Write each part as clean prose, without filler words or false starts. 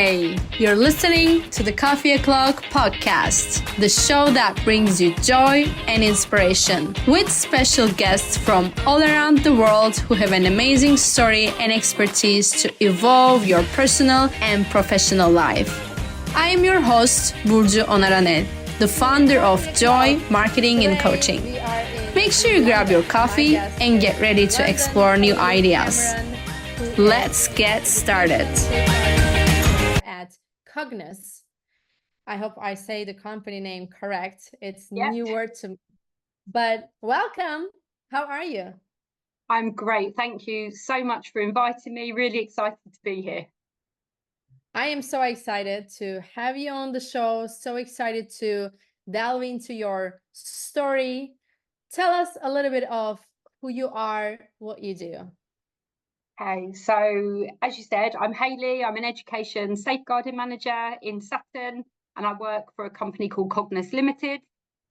Hey, you're listening to the Coffee O'Clock podcast, the show that brings you joy and inspiration, with special guests from all around the world who have an amazing story and expertise to evolve your personal and professional life. I am your host, Burcu Onaranel, the founder of Joy Marketing and Coaching. Make sure you grab your coffee and get ready to explore new ideas. Let's get started. At Cognus. I hope I say the company name correct. It's new word to me. But welcome. How are you? I'm great. Thank you so much for inviting me. Really excited to be here. I am so excited to have you on the show. So excited to delve into your story. Tell us a little bit of who you are, what you do. Okay, so as you said, I'm Hayley. I'm an education safeguarding manager in Sutton, and I work for a company called Cognus Limited.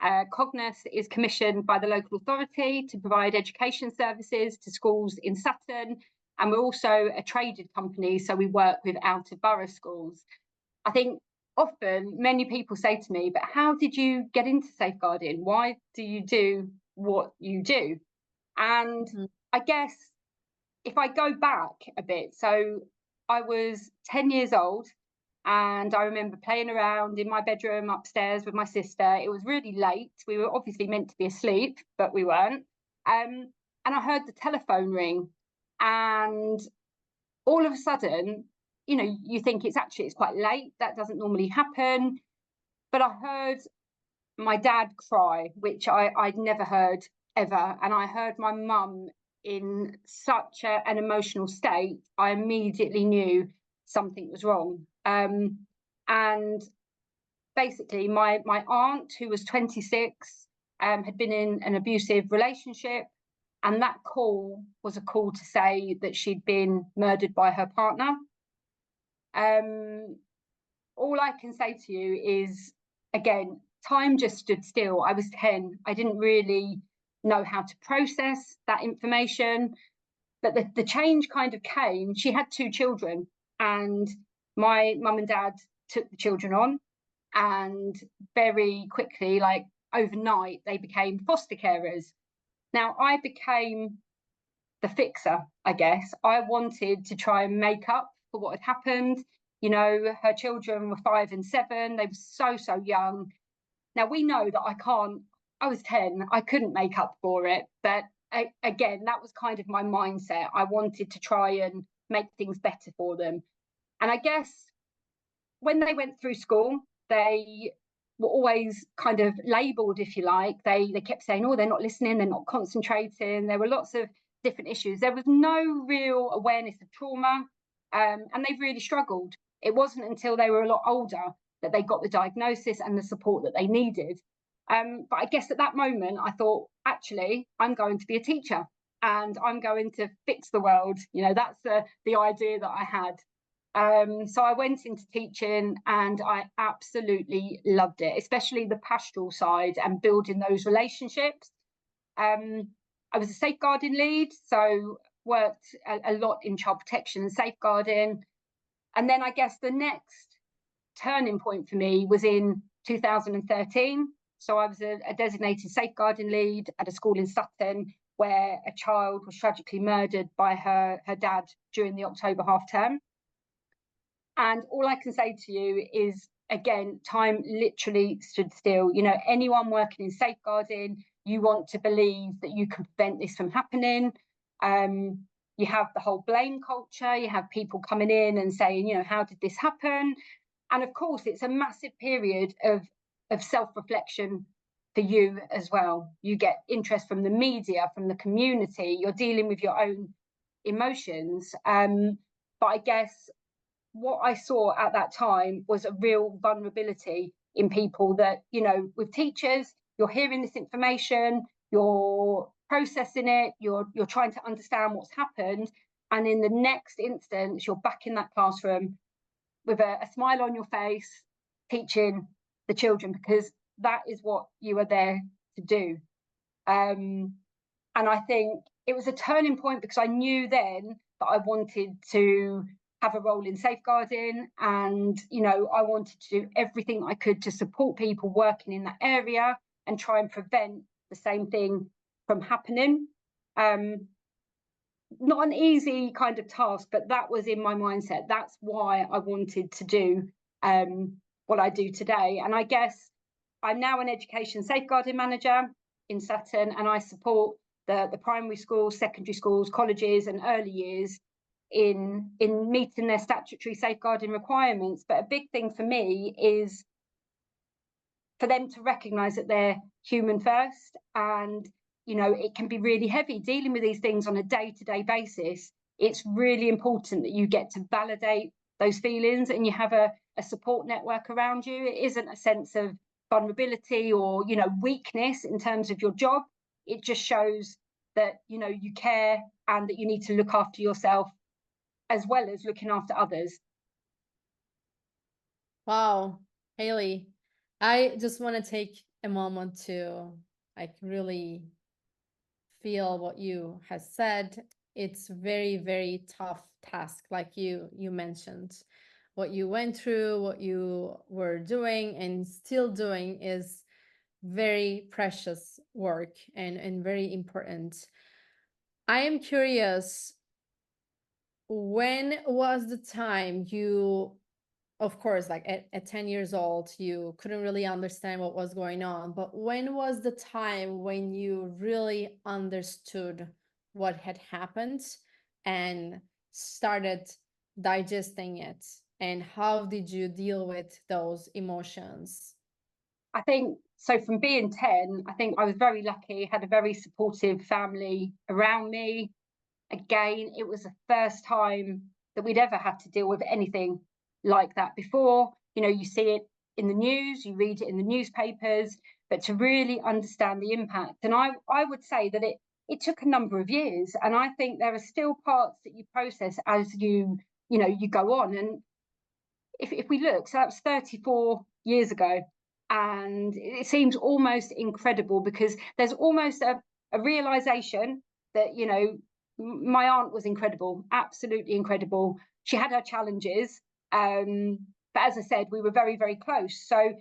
Cognus is commissioned by the local authority to provide education services to schools in Sutton, and we're also a traded company, so we work with out-of-borough schools. I think often many people say to me, but how did you get into safeguarding? Why do you do what you do? And I guess if I go back a bit, so I was 10 years old and I remember playing around in my bedroom upstairs with my sister. It was really late. We were obviously meant to be asleep, but we weren't. And I heard the telephone ring, and all of a sudden, you know, you think it's quite late. That doesn't normally happen. But I heard my dad cry, which I'd never heard ever. And I heard my mum in such an emotional state. I immediately knew something was wrong. And basically my aunt, who was 26, had been in an abusive relationship, and that call was a call to say that she'd been murdered by her partner. All I can say to you is, again, time just stood still. I was 10. I didn't really know how to process that information, but the change kind of came. She had 2 children, and my mum and dad took the children on, and very quickly, like overnight, they became foster carers. Now I became the fixer, I guess. I wanted to try and make up for what had happened. You know, her children were 5 and 7. They were so young. Now we know that I was 10, I couldn't make up for it. But again, that was kind of my mindset. I wanted to try and make things better for them. And I guess when they went through school, they were always kind of labelled, if you like. They kept saying, oh, they're not listening, they're not concentrating. There were lots of different issues. There was no real awareness of trauma, and they really struggled. It wasn't until they were a lot older that they got the diagnosis and the support that they needed. But I guess at that moment, I thought, actually, I'm going to be a teacher and I'm going to fix the world. You know, that's the idea that I had. So I went into teaching and I absolutely loved it, especially the pastoral side and building those relationships. I was a safeguarding lead, so worked a lot in child protection and safeguarding. And then I guess the next turning point for me was in 2013. So I was a designated safeguarding lead at a school in Sutton where a child was tragically murdered by her dad during the October half term. And all I can say to you is, again, time literally stood still. You know, anyone working in safeguarding, you want to believe that you can prevent this from happening. You have the whole blame culture. You have people coming in and saying, you know, how did this happen? And of course, it's a massive period of self-reflection for you as well. You get interest from the media, from the community. You're dealing with your own emotions. But I guess what I saw at that time was a real vulnerability in people that, you know, with teachers, you're hearing this information, you're processing it, you're trying to understand what's happened. And in the next instance, you're back in that classroom with a smile on your face, teaching the children, because that is what you are there to do. And I think it was a turning point because I knew then that I wanted to have a role in safeguarding, and I wanted to do everything I could to support people working in that area and try and prevent the same thing from happening. Not an easy kind of task, but that was in my mindset. That's why I wanted to do what I do today. And I guess I'm now an education safeguarding manager in Sutton, and I support the primary schools, secondary schools, colleges and early years in meeting their statutory safeguarding requirements. But a big thing for me is for them to recognise that they're human first, and it can be really heavy dealing with these things on a day-to-day basis. It's really important that you get to validate those feelings and you have a support network around you. It isn't a sense of vulnerability or weakness in terms of your job. It just shows that you care and that you need to look after yourself as well as looking after others. Wow, Hayley, I just want to take a moment to really feel what you have said. It's very, very tough task, like you mentioned. What you went through, what you were doing and still doing is very precious work and very important. I am curious, when was the time you, of course, like at 10 years old, you couldn't really understand what was going on, but when was the time when you really understood what had happened and started digesting it? And how did you deal with those emotions? I think so. From being 10, I think I was very lucky, had a very supportive family around me. Again, it was the first time that we'd ever had to deal with anything like that before. You see it in the news, you read it in the newspapers, but to really understand the impact. And I would say that it took a number of years. And I think there are still parts that you process as you go on. And if we look, so that was 34 years ago. And it seems almost incredible because there's almost a realization that, my aunt was incredible, absolutely incredible. She had her challenges. But as I said, we were very, very close. So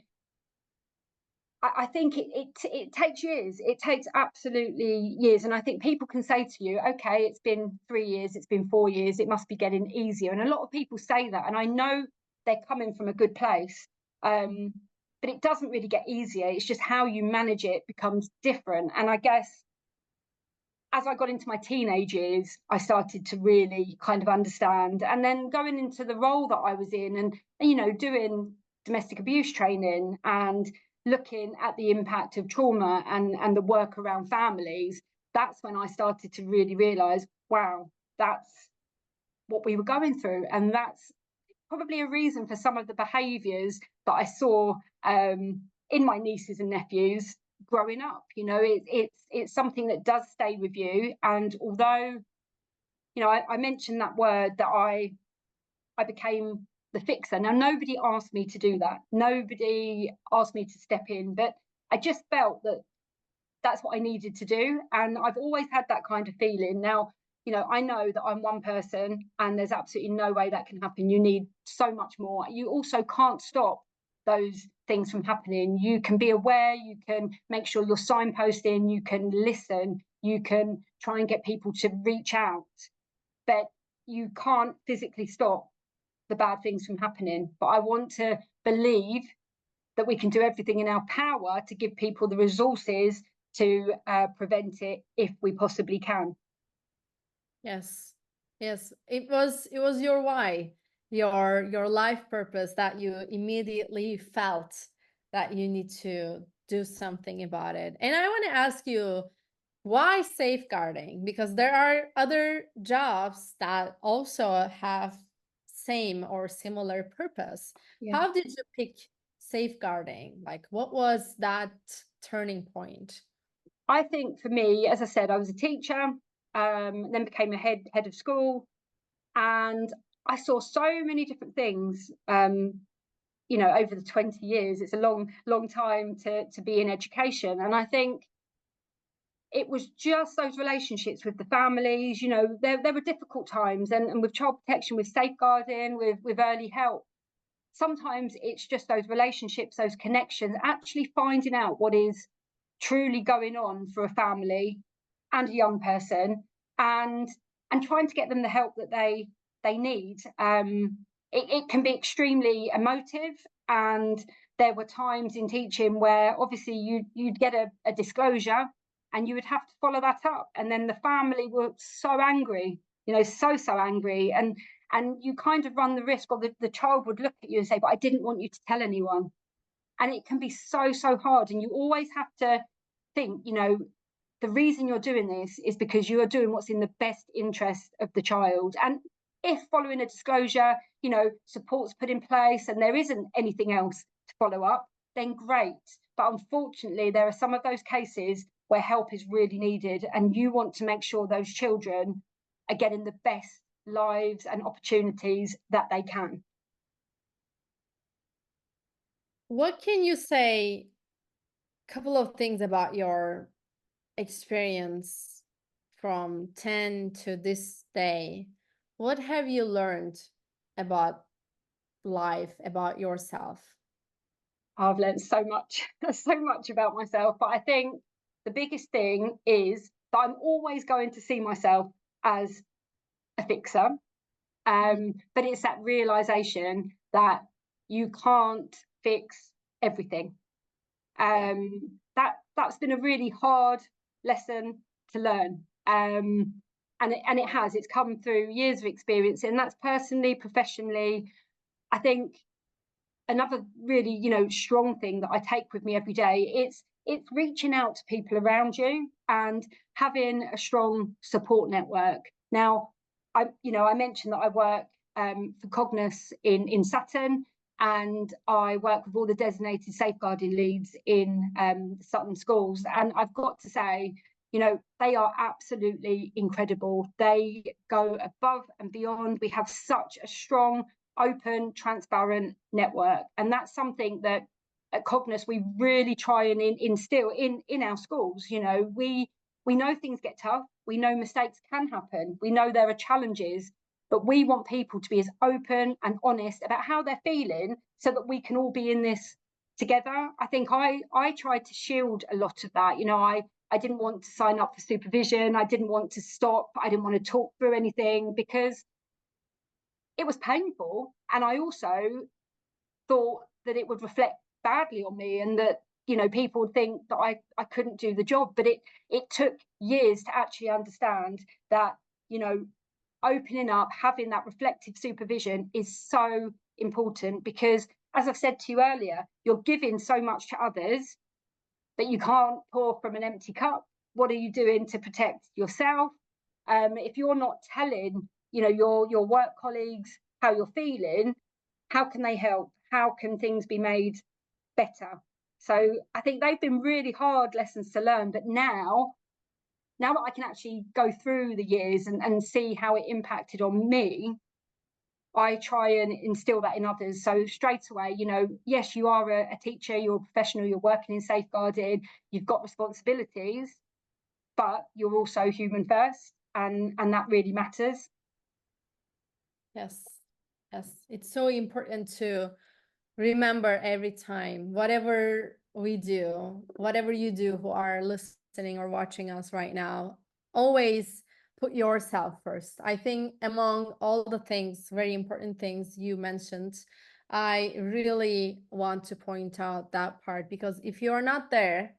I think it takes years. It takes absolutely years. And I think people can say to you, okay, it's been 3 years, it's been 4 years, it must be getting easier. And a lot of people say that. And I know they're coming from a good place. But it doesn't really get easier. It's just how you manage it becomes different. And I guess as I got into my teenage years, I started to really kind of understand. And then going into the role that I was in and doing domestic abuse training and looking at the impact of trauma and the work around families, that's when I started to really realise, wow, that's what we were going through. And that's probably a reason for some of the behaviours that I saw in my nieces and nephews growing up. It's something that does stay with you. And although I mentioned that word that I became the fixer. Now, nobody asked me to do that. Nobody asked me to step in, but I just felt that that's what I needed to do. And I've always had that kind of feeling. Now, I know that I'm one person and there's absolutely no way that can happen. You need so much more. You also can't stop those things from happening. You can be aware, you can make sure you're signposting, you can listen, you can try and get people to reach out, but you can't physically stop the bad things from happening. But I want to believe that we can do everything in our power to give people the resources to prevent it if we possibly can. Yes, it was your why, your life purpose, that you immediately felt that you need to do something about it. And I want to ask you, why safeguarding? Because there are other jobs that also have same or similar purpose. Yeah. How did you pick safeguarding? Like, what was that turning point? I think for me, as I said, I was a teacher, then became a head of school, and I saw so many different things. Over the 20 years, it's a long time to be in education, and I think it was just those relationships with the families. You know, there were difficult times, and with child protection, with safeguarding, with early help. Sometimes it's just those relationships, those connections, actually finding out what is truly going on for a family and a young person, and trying to get them the help that they need. It can be extremely emotive, and there were times in teaching where obviously you'd get a disclosure and you would have to follow that up, and then the family were so angry, you know, so angry, and you kind of run the risk, or the child would look at you and say, but I didn't want you to tell anyone. And it can be so hard, and you always have to think, you know, the reason you're doing this is because you are doing what's in the best interest of the child. And if following a disclosure, you know, support's put in place and there isn't anything else to follow up, then great. But unfortunately, there are some of those cases where help is really needed, and you want to make sure those children are getting the best lives and opportunities that they can. What can you say, a couple of things about your experience from 10 to this day? What have you learned about life, about yourself? I've learned so much, so much about myself. But I think the biggest thing is that I'm always going to see myself as a fixer. But it's that realization that you can't fix everything. That's been a really hard lesson to learn. And it's come through years of experience, and that's personally, professionally. I think another really, you know, strong thing that I take with me every day, it's reaching out to people around you and having a strong support network. Now, I mentioned that I work for Cognus in Sutton, and I work with all the designated safeguarding leads in the Sutton schools. And I've got to say, you know, they are absolutely incredible. They go above and beyond. We have such a strong, open, transparent network. And that's something that at Cognus we really try and instill in our schools. You know, we know things get tough. We know mistakes can happen. We know there are challenges, but we want people to be as open and honest about how they're feeling so that we can all be in this together. I think I tried to shield a lot of that. You know, I didn't want to sign up for supervision. I didn't want to stop. I didn't want to talk through anything because it was painful. And I also thought that it would reflect badly on me, and that, you know, people would think that I couldn't do the job. But it took years to actually understand that, you know, opening up, having that reflective supervision is so important, because as I've said to you earlier, you're giving so much to others that you can't pour from an empty cup. What are you doing to protect yourself? If you're not telling, you know, your work colleagues how you're feeling, how can they help? How can things be made better? So I think they've been really hard lessons to learn. But now that I can actually go through the years and see how it impacted on me, I try and instill that in others. So straight away, you know, yes, you are a teacher, you're a professional, you're working in safeguarding, you've got responsibilities, but you're also human first, and that really matters. Yes, it's so important to remember every time, whatever we do, whatever you do who are listening or watching us right now, always put yourself first. I think among all the things, very important things you mentioned, I really want to point out that part, because if you're not there,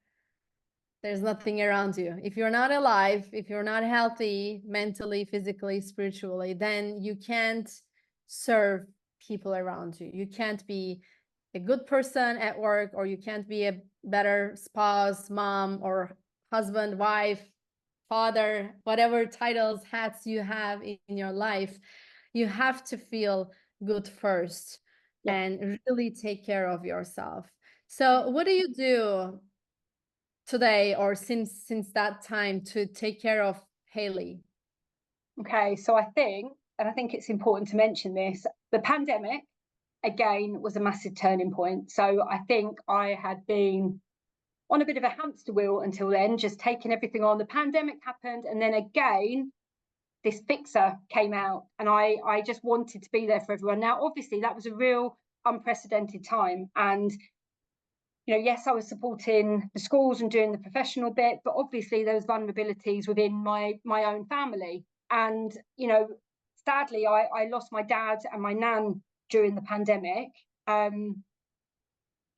there's nothing around you. If you're not alive, if you're not healthy, mentally, physically, spiritually, then you can't serve people around you. You can't be a good person at work, or you can't be a better spouse, mom, or husband, wife, father, whatever titles, hats you have in your life. You have to feel good first. Yeah. And really take care of yourself. So what do you do today, or since that time, to take care of Hayley? Okay, so I think it's important to mention this, the pandemic again was a massive turning point. So I think I had been on a bit of a hamster wheel until then, just taking everything on. The pandemic happened, and then again, this fixer came out, and I just wanted to be there for everyone. Now, obviously, that was a real unprecedented time, and yes, I was supporting the schools and doing the professional bit, but obviously there was vulnerabilities within my own family. And sadly, I lost my dad and my nan during the pandemic. And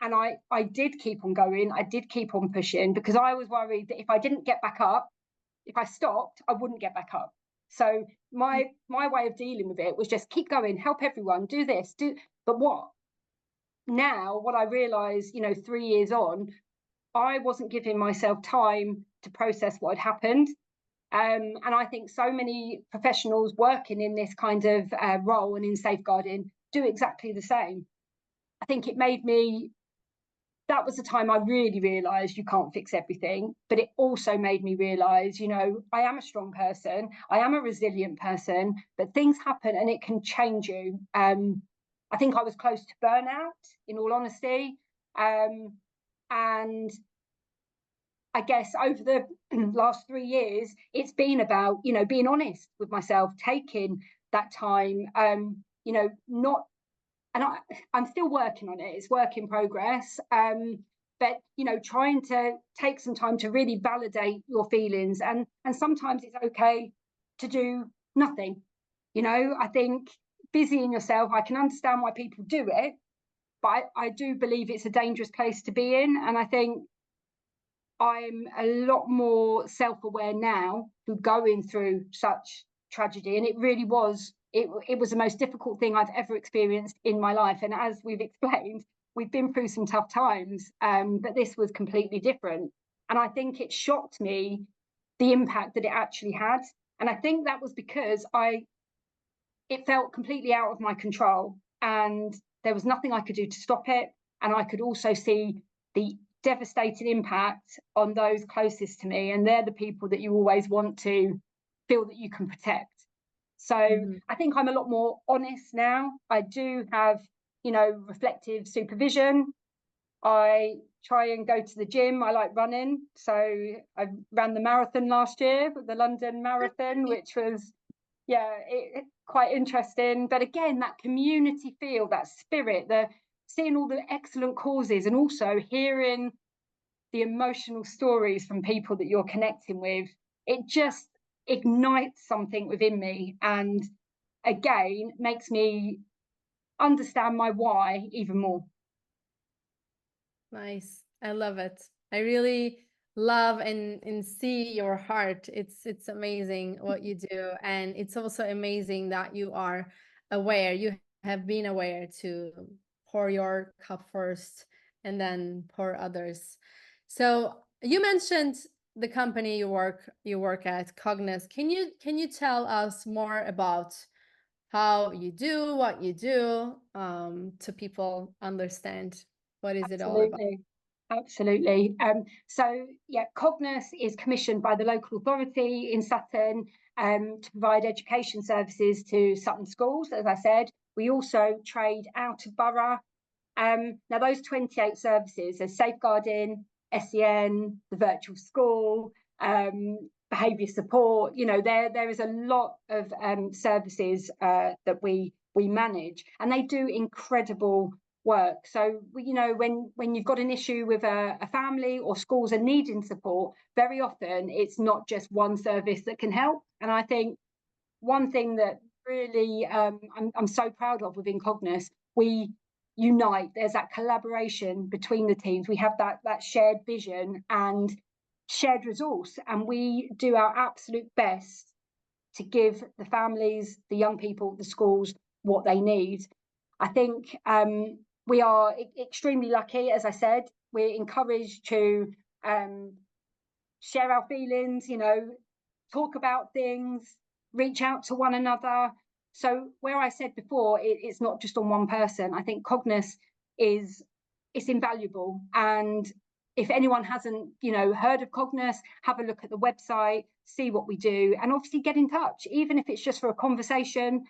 I did keep on going. I did keep on pushing, because I was worried that if I didn't get back up, if I stopped, I wouldn't get back up. So my way of dealing with it was just keep going, help everyone, do this, but what I realize, 3 years on, I wasn't giving myself time to process what had happened. And I think so many professionals working in this kind of role and in safeguarding do exactly the same. I think that was the time I really realised you can't fix everything, but it also made me realise, I am a strong person, I am a resilient person, but things happen and it can change you. I think I was close to burnout, in all honesty. And I guess over the last 3 years, it's been about, being honest with myself, taking that time, I'm still working on it. It's work in progress. But, trying to take some time to really validate your feelings. And sometimes it's okay to do nothing. I think busying yourself, I can understand why people do it, but I do believe it's a dangerous place to be in. And I think I'm a lot more self-aware now through going through such tragedy. And it really was, it was the most difficult thing I've ever experienced in my life. And as we've explained, we've been through some tough times, but this was completely different. And I think it shocked me, the impact that it actually had. And I think that was because it felt completely out of my control, and there was nothing I could do to stop it. And I could also see the devastating impact on those closest to me, and they're the people that you always want to feel that you can protect. So I think I'm a lot more honest now. I do have, reflective supervision. I try and go to the gym. I like running. So I ran the marathon last year, the London Marathon, which was, quite interesting. But again, that community feel, that spirit, seeing all the excellent causes, and also hearing the emotional stories from people that you're connecting with, it just ignites something within me, and again makes me understand my why even more. Nice. I love it. I really love and see your heart. It's amazing what you do, and it's also amazing that you are aware. You have been aware to pour your cup first and then pour others. So you mentioned the company you work at, Cognus. Can you tell us more about how you do what you do, to people understand what is it all about? Absolutely. So Cognus is commissioned by the local authority in Sutton to provide education services to Sutton schools. As I said, we also trade out of Borough. Now those 28 services are safeguarding, SEN, the virtual school, behaviour support. There is a lot of services that we manage, and they do incredible work. So when you've got an issue with a family or schools are needing support, very often it's not just one service that can help. And I think one thing that really I'm so proud of within Cognus, we unite. There's that collaboration between the teams. We have that shared vision and shared resource, and we do our absolute best to give the families, the young people, the schools what they need. I think we are extremely lucky. As I said, we're encouraged to share our feelings, talk about things, reach out to one another. So where I said before, it's not just on one person. I think Cognus it's invaluable. And if anyone hasn't, heard of Cognus, have a look at the website, see what we do, and obviously get in touch. Even if it's just for a conversation,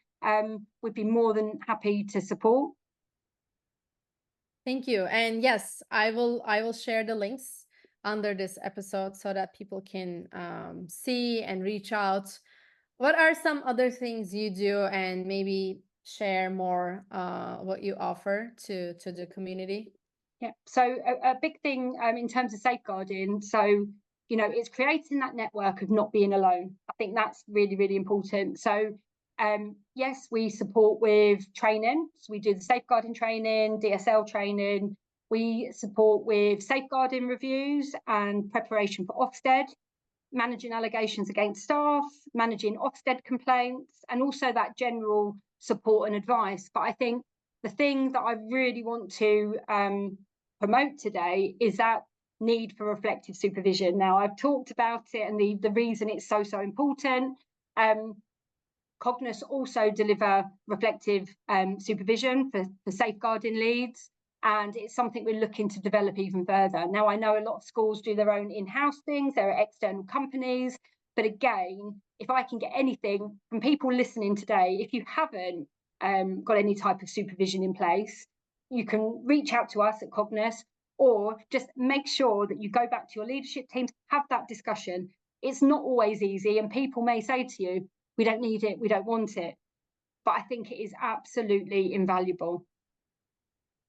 we'd be more than happy to support. Thank you. And yes, I will share the links under this episode so that people can see and reach out. What are some other things you do, and maybe share more what you offer to the community? Yeah, so a big thing in terms of safeguarding, so it's creating that network of not being alone. I think that's really, really important. So yes, we support with training. So we do the safeguarding training, DSL training. We support with safeguarding reviews and preparation for Ofsted, managing allegations against staff, managing Ofsted complaints, and also that general support and advice. But I think the thing that I really want to promote today is that need for reflective supervision. Now, I've talked about it and the reason it's so important. Cognus also deliver reflective supervision for safeguarding leads, and it's something we're looking to develop even further. Now, I know a lot of schools do their own in-house things, there are external companies, but again, if I can get anything from people listening today, if you haven't got any type of supervision in place, you can reach out to us at Cognus, or just make sure that you go back to your leadership teams, have that discussion. It's not always easy, and people may say to you, we don't need it, we don't want it. But I think it is absolutely invaluable.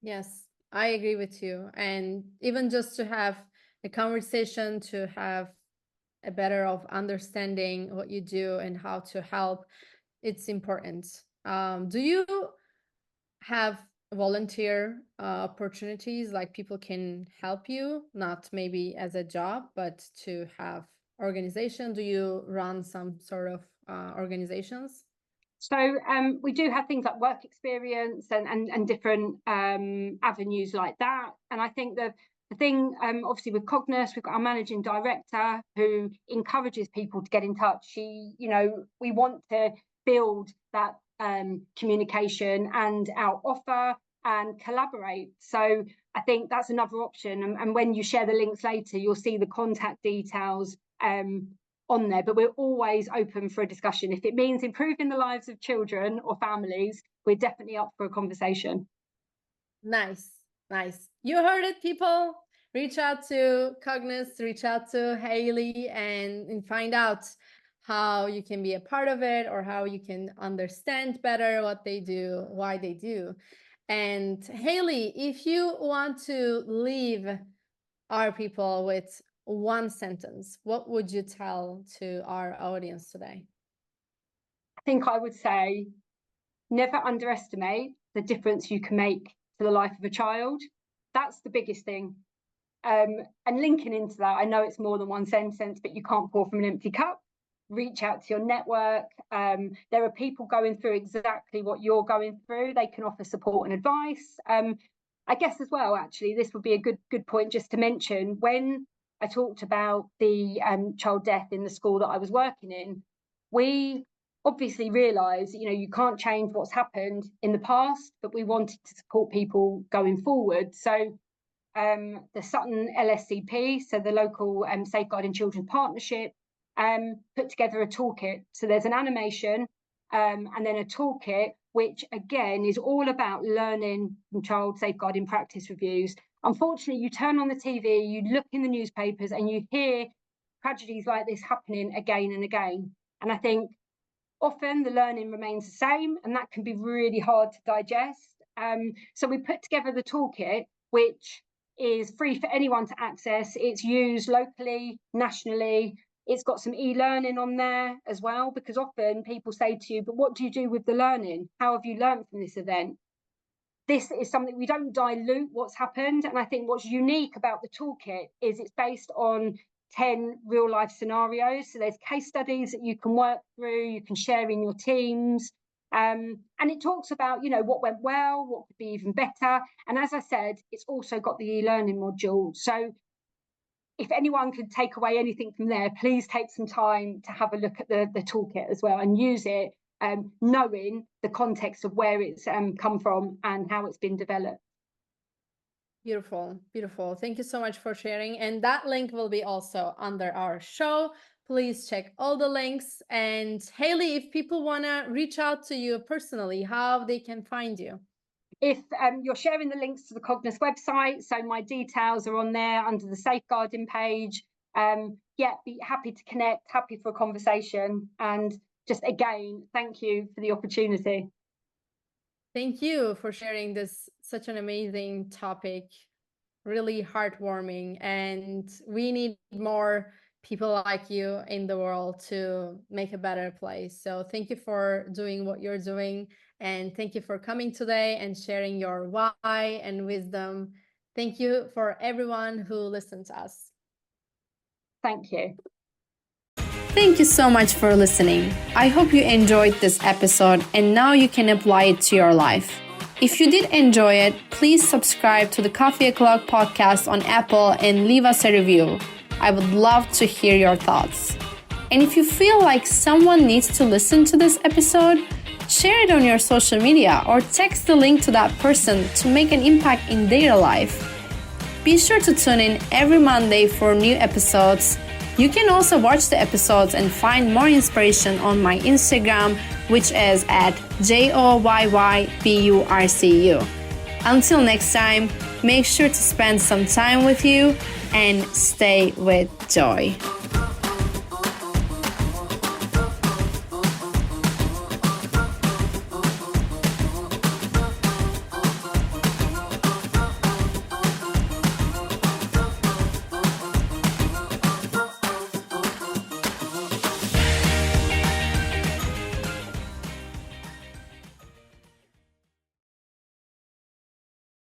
Yes, I agree with you. And even just to have a conversation, to have a better of understanding what you do and how to help, it's important. Do you have volunteer opportunities, like people can help you, not maybe as a job, but to have organization? Do you run some sort of organizations? So we do have things like work experience and different avenues like that. And I think the thing, obviously with Cognus, we've got our managing director who encourages people to get in touch. We want to build that communication and our offer and collaborate. So I think that's another option. And when you share the links later, you'll see the contact details on there, but we're always open for a discussion. If it means improving the lives of children or families, we're definitely up for a conversation. Nice. You heard it, people. Reach out to Cognus, reach out to Hayley, and find out how you can be a part of it, or how you can understand better what they do, why they do. And Hayley, if you want to leave our people with one sentence, what would you tell to our audience today? I think I would say, never underestimate the difference you can make to the life of a child. That's the biggest thing. And linking into that, I know it's more than one sentence, but you can't pour from an empty cup. Reach out to your network. There are people going through exactly what you're going through. They can offer support and advice. I guess as well, actually, this would be a good point just to mention, when I talked about the child death in the school that I was working in, we obviously realised, you can't change what's happened in the past, but we wanted to support people going forward. So the Sutton LSCP, so the local Safeguarding Children Partnership, put together a toolkit. So there's an animation and then a toolkit, which again is all about learning from child safeguarding practice reviews. Unfortunately, you turn on the TV, you look in the newspapers, and you hear tragedies like this happening again and again. And I think often the learning remains the same, and that can be really hard to digest. So we put together the toolkit, which is free for anyone to access. It's used locally, nationally. It's got some e-learning on there as well, because often people say to you, but what do you do with the learning? How have you learned from this event? This is something, we don't dilute what's happened. And I think what's unique about the toolkit is it's based on 10 real life scenarios. So there's case studies that you can work through, you can share in your teams. And it talks about, what went well, what could be even better. And as I said, it's also got the e-learning module. So if anyone could take away anything from there, please take some time to have a look at the toolkit as well and use it, knowing the context of where it's come from and how it's been developed. Beautiful. Thank you so much for sharing. And that link will be also under our show. Please check all the links. And Hayley, if people want to reach out to you personally, how they can find you? If you're sharing the links to the Cognus website, so my details are on there under the safeguarding page. Yeah, be happy to connect, happy for a conversation. And just again, thank you for the opportunity. Thank you for sharing this, such an amazing topic, really heartwarming. And we need more people like you in the world to make a better place. So thank you for doing what you're doing. And thank you for coming today and sharing your why and wisdom. Thank you for everyone who listened to us. Thank you. Thank you so much for listening. I hope you enjoyed this episode and now you can apply it to your life. If you did enjoy it, please subscribe to the Coffee O'Clock podcast on Apple and leave us a review. I would love to hear your thoughts. And if you feel like someone needs to listen to this episode, share it on your social media or text the link to that person to make an impact in their life. Be sure to tune in every Monday for new episodes. You can also watch the episodes and find more inspiration on my Instagram, which is at JOYYBURCU. Until next time, make sure to spend some time with you and stay with joy.